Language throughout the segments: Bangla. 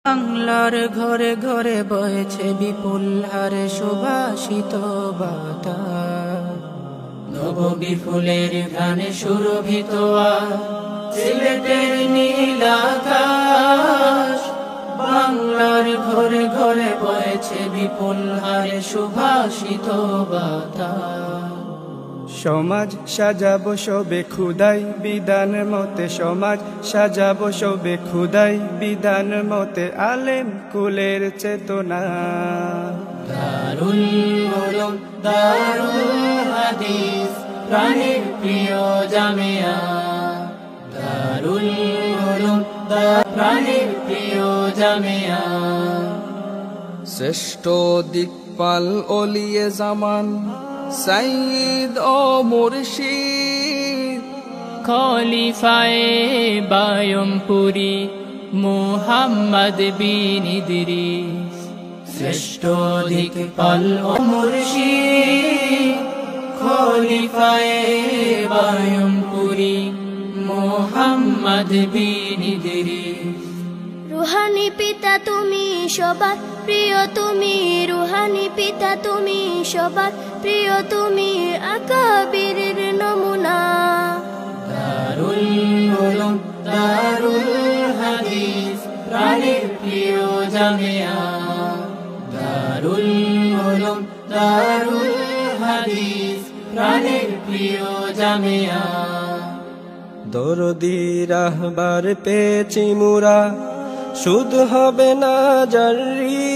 বাংলার ঘরে ঘরে বহেছে বিপুল হারে সুবাসিত বাতাস, নববী ফুলের ঘ্রাণে সুরভিত সিলেটের নীল আকাশ। বাংলার ঘরে ঘরে বহেছে বিপুল হারে সুবাসিত বাতাস। সমাজ সাজাবো সবে খুদাই বিধান মতে, সমাজ সাজাবো সবে খুদাই বিধান মতে, আলেম কুলের চেতনা। দারুল উলুম দারুল হাদিস প্রাণের প্রিয় জামিয়া, দারুল উলুম প্রাণের প্রিয় জামিয়া। শ্রেষ্ঠ দিকপাল ওলিয়ে জামান সাইয়্যিদ ও মুর্শিদ, খলিফায়ে বায়মপুরি মুহাম্মদ বিন ইদ্রিস। শ্রেষ্ঠ দিকপাল ও মুর্শিদ খলিফায়ে বায়মপুরি মুহাম্মদ বিন ইদ্রিস। রুহানি পিতা তুমি সবার প্রিয়, তুমি রুহানি পিতা তুমি সবার প্রিয়, তুমি আকাবিরের নমুনা। দারুল উলুম দারুল হাদিস প্রাণের প্রিয় জামিয়া, দারুল উলুম দারুল হাদিস প্রাণের প্রিয় জামিয়া। দরদি রাহবার পেয়েছি মুরা, শুধু হবে না জারি,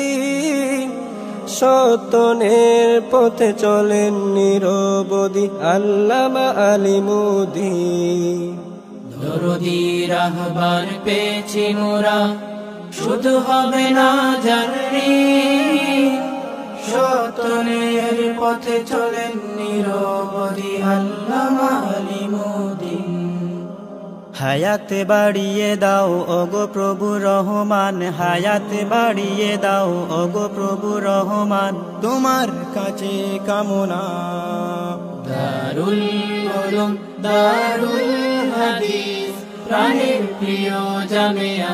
সত্যনের পথে চলেন নিরবধি আল্লামা আলিমুদ্দিন। দরদি রাহবার পেয়েছি মোরা, শুধু হবে না জারি, সত্যনের পথে চলেন নিরবধি আল্লামা আলিমুদ্দিন। হায়াতে বাড়িয়ে দাও ওগো প্রভু রহমান, হায়াতে বাড়িয়ে দাও ওগো প্রভু রহমান, তোমার কাছে কামনা। দারুল উলুম দারুল হাদিস প্রাণের প্রিয় জামিয়া।